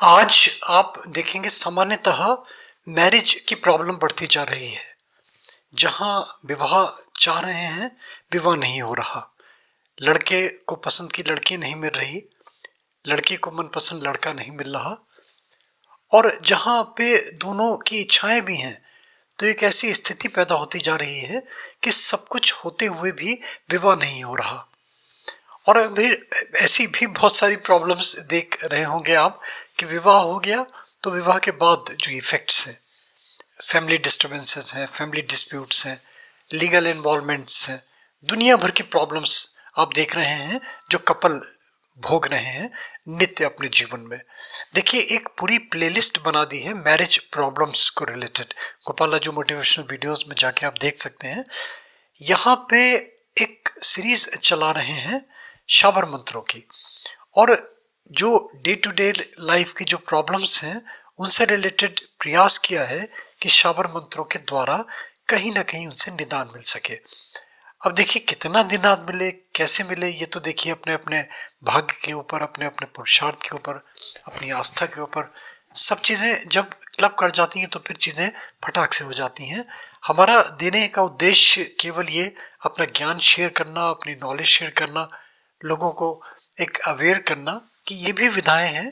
आज आप देखेंगे सामान्यतः मैरिज की प्रॉब्लम बढ़ती जा रही है। जहां विवाह चाह रहे हैं, विवाह नहीं हो रहा। लड़के को पसंद की लड़की नहीं मिल रही, लड़की को मनपसंद लड़का नहीं मिल रहा। और जहां पे दोनों की इच्छाएं भी हैं, तो एक ऐसी स्थिति पैदा होती जा रही है कि सब कुछ होते हुए भी विवाह नहीं हो रहा। और फिर ऐसी भी बहुत सारी प्रॉब्लम्स देख रहे होंगे आप कि विवाह हो गया तो विवाह के बाद जो इफेक्ट्स हैं, फैमिली डिस्टर्बेंसेस हैं, फैमिली डिस्प्यूट्स हैं, लीगल इन्वॉल्वमेंट्स हैं, दुनिया भर की प्रॉब्लम्स आप देख रहे हैं जो कपल भोग रहे हैं नित्य अपने जीवन में। देखिए, एक पूरी प्लेलिस्ट बना दी है मैरिज प्रॉब्लम्स को रिलेटेड। गोपालाजू मोटिवेशनल वीडियोस में जाके आप देख सकते हैं। यहाँ पे एक सीरीज चला रहे हैं शाबर मंत्रों की, और जो डे टू डे लाइफ की जो प्रॉब्लम्स हैं उनसे रिलेटेड प्रयास किया है कि शाबर मंत्रों के द्वारा कहीं ना कहीं उनसे निदान मिल सके। अब देखिए, कितना निदान मिले, कैसे मिले, ये तो देखिए अपने अपने भाग्य के ऊपर, अपने अपने पुरुषार्थ के ऊपर, अपनी आस्था के ऊपर। सब चीज़ें जब क्लब कर जाती हैं तो फिर चीज़ें फटाक से हो जाती हैं। हमारा देने का उद्देश्य केवल ये अपना ज्ञान शेयर करना, अपनी नॉलेज शेयर करना, लोगों को एक अवेयर करना कि ये भी विधाएं हैं,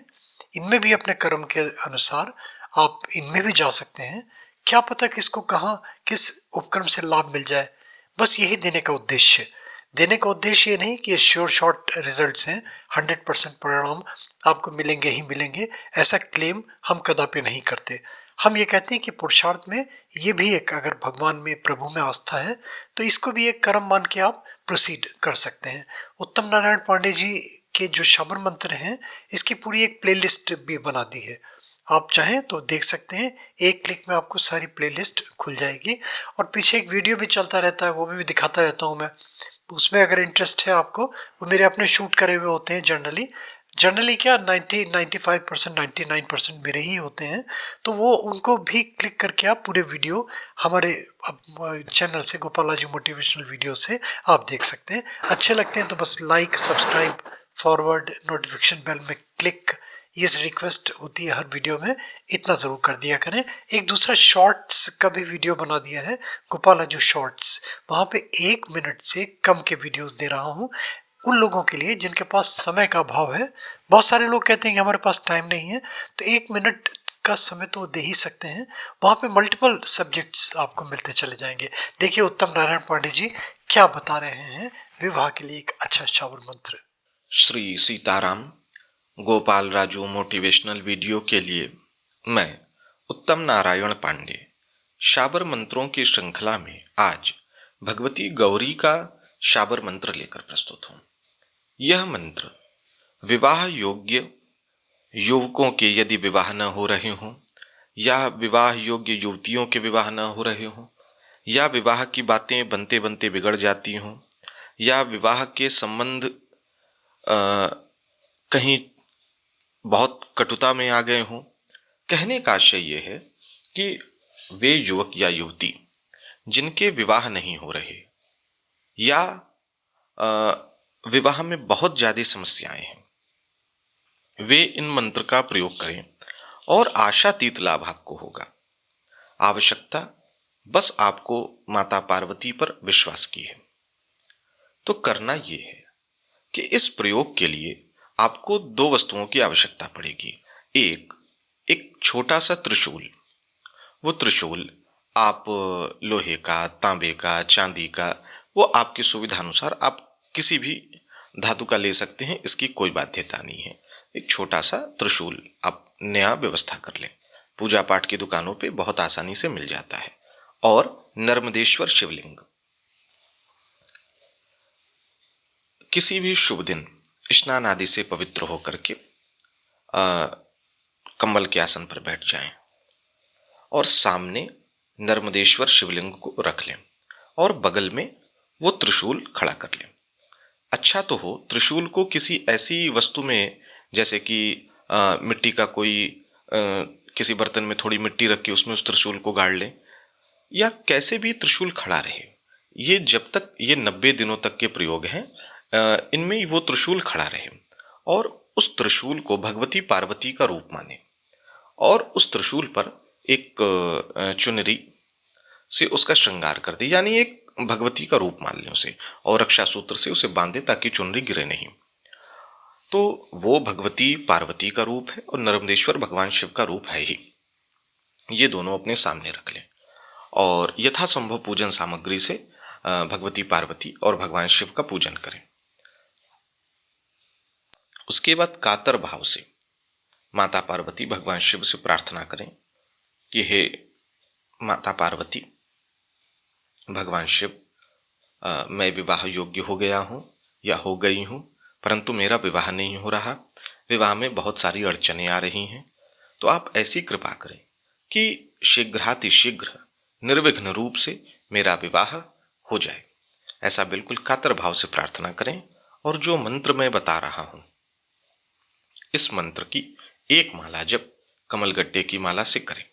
इनमें भी अपने कर्म के अनुसार आप इनमें भी जा सकते हैं। क्या पता किसको कहाँ किस उपक्रम से लाभ मिल जाए। बस यही देने का उद्देश्य। देने का उद्देश्य ये नहीं कि ये श्योर शॉर्ट रिजल्ट्स हैं, 100% परिणाम आपको मिलेंगे ही मिलेंगे, ऐसा क्लेम हम कदापि नहीं करते। हम ये कहते हैं कि पुरुषार्थ में ये भी एक, अगर भगवान में, प्रभु में आस्था है तो इसको भी एक कर्म मान के आप प्रोसीड कर सकते हैं। उत्तम नारायण पांडे जी के जो शाबर मंत्र हैं, इसकी पूरी एक प्लेलिस्ट भी बना दी है। आप चाहें तो देख सकते हैं, एक क्लिक में आपको सारी प्लेलिस्ट खुल जाएगी। और पीछे एक वीडियो भी चलता रहता है, वो भी दिखाता रहता हूँ मैं। उसमें अगर इंटरेस्ट है आपको, वो मेरे अपने शूट करे हुए होते हैं जनरली। जनरली क्या 95% 99% मेरे ही होते हैं। तो वो उनको भी क्लिक करके आप पूरे वीडियो हमारे चैनल से, गोपालाजी मोटिवेशनल वीडियो से आप देख सकते हैं। अच्छे लगते हैं तो बस like, subscribe, forward, notification bell में क्लिक, ये रिक्वेस्ट होती है हर वीडियो में, इतना ज़रूर कर दिया करें। एक दूसरा शॉर्ट्स का भी वीडियो बना दिया है, गोपालाजू शॉर्ट्स। वहाँ पे 1 मिनट से कम के वीडियोस दे रहा हूँ उन लोगों के लिए जिनके पास समय का अभाव है। बहुत सारे लोग कहते हैं कि हमारे पास टाइम नहीं है, तो 1 मिनट का समय तो दे ही सकते हैं। वहाँ पे मल्टीपल सब्जेक्ट्स आपको मिलते चले जाएंगे। देखिए, उत्तम नारायण पांडे जी क्या बता रहे हैं विवाह के लिए एक अच्छा शाबर मंत्र। श्री सीताराम। गोपाल राजू मोटिवेशनल वीडियो के लिए मैं उत्तम नारायण पांडे शाबर मंत्रों की श्रृंखला में आज भगवती गौरी का शाबर मंत्र लेकर प्रस्तुत हूँ। यह मंत्र विवाह योग्य युवकों के यदि विवाह न हो रहे हों, या विवाह योग्य युवतियों के विवाह न हो रहे हों, या विवाह की बातें बनते बनते बिगड़ जाती हों, या विवाह के संबंध कहीं बहुत कटुता में आ गए हों। कहने का आशय ये है कि वे युवक या युवती जिनके विवाह नहीं हो रहे, या विवाह में बहुत ज़्यादा समस्याएं हैं, वे इन मंत्र का प्रयोग करें और आशातीत लाभ आपको होगा। आवश्यकता बस आपको माता पार्वती पर विश्वास की है। तो करना ये है कि इस प्रयोग के लिए आपको 2 वस्तुओं की आवश्यकता पड़ेगी। एक छोटा सा त्रिशूल। वो त्रिशूल आप लोहे का, तांबे का, चांदी का, वो आपकी सुविधा अनुसार आप किसी भी धातु का ले सकते हैं, इसकी कोई बाध्यता नहीं है। एक छोटा सा त्रिशूल आप नया व्यवस्था कर लें, पूजा पाठ की दुकानों पे बहुत आसानी से मिल जाता है। और नर्मदेश्वर शिवलिंग, किसी भी शुभ दिन स्नान आदि से पवित्र होकर के कम्बल के आसन पर बैठ जाएं और सामने नर्मदेश्वर शिवलिंग को रख लें और बगल में वो त्रिशूल खड़ा कर लें। अच्छा तो हो त्रिशूल को किसी ऐसी वस्तु में, जैसे कि मिट्टी का कोई किसी बर्तन में थोड़ी मिट्टी रख के उसमें उस त्रिशूल को गाड़ लें, या कैसे भी त्रिशूल खड़ा रहे। ये जब तक, ये 90 दिनों तक के प्रयोग हैं, इनमें वो त्रिशूल खड़ा रहे और उस त्रिशूल को भगवती पार्वती का रूप माने। और उस त्रिशूल पर एक चुनरी से उसका श्रृंगार कर दे, यानी एक भगवती का रूप मान लें उसे, और रक्षा सूत्र से उसे बांधे ताकि चुनरी गिरे नहीं। तो वो भगवती पार्वती का रूप है और नर्मदेश्वर भगवान शिव का रूप है ही। ये दोनों अपने सामने रख लें और यथासंभव पूजन सामग्री से भगवती पार्वती और भगवान शिव का पूजन करें। उसके बाद कातर भाव से माता पार्वती भगवान शिव से प्रार्थना करें कि हे माता पार्वती, भगवान शिव, मैं विवाह योग्य हो गया हूँ या हो गई हूँ, परंतु मेरा विवाह नहीं हो रहा। विवाह में बहुत सारी अड़चनें आ रही हैं, तो आप ऐसी कृपा करें कि शीघ्रातिशीघ्र निर्विघ्न रूप से मेरा विवाह हो जाए। ऐसा बिल्कुल कातर भाव से प्रार्थना करें और जो मंत्र मैं बता रहा हूँ, इस मंत्र की एक माला जप कमलगट्टे की माला से करें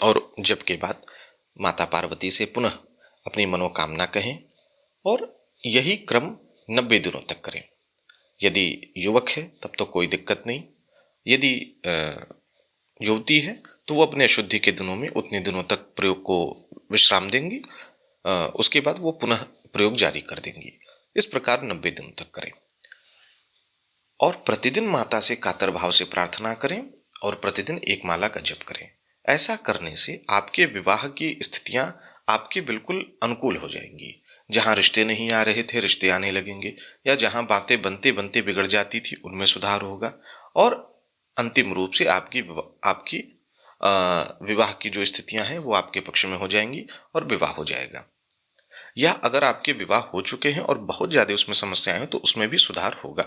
और जप के बाद माता पार्वती से पुनः अपनी मनोकामना कहें और यही क्रम 90 दिनों तक करें। यदि युवक है तब तो कोई दिक्कत नहीं, यदि युवती है तो वो अपने अशुद्धि के दिनों में उतने दिनों तक प्रयोग को विश्राम देंगी, उसके बाद वो पुनः प्रयोग जारी कर देंगी। इस प्रकार 90 दिनों तक करें और प्रतिदिन माता से कातर भाव से प्रार्थना करें और प्रतिदिन एक माला का जप करें। ऐसा करने से आपके विवाह की स्थितियां आपके बिल्कुल अनुकूल हो जाएंगी। जहां रिश्ते नहीं आ रहे थे रिश्ते आने लगेंगे, या जहां बातें बनते बनते बिगड़ जाती थी उनमें सुधार होगा और अंतिम रूप से आपकी विवाह की जो स्थितियां हैं वो आपके पक्ष में हो जाएंगी और विवाह हो जाएगा। या अगर आपके विवाह हो चुके हैं और बहुत ज्यादा उसमें समस्याएं हैं तो उसमें भी सुधार होगा।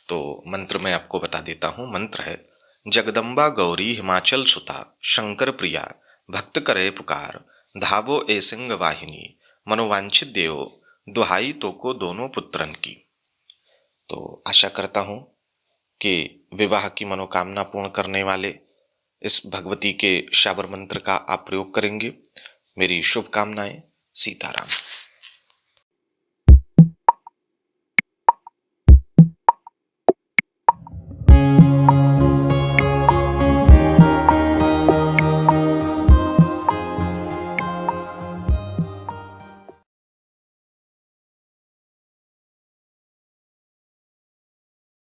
तो मंत्र मैं आपको बता देता हूं। मंत्र है, जगदम्बा गौरी हिमाचल सुता शंकर प्रिया भक्त करे पुकार धावो ए सिंह वाहिनी मनोवांछित देव दुहाई तो को दोनों पुत्रन की। तो आशा करता हूं कि विवाह की मनोकामना पूर्ण करने वाले इस भगवती के शाबर मंत्र का आप प्रयोग करेंगे। मेरी शुभकामनाएं। सीताराम।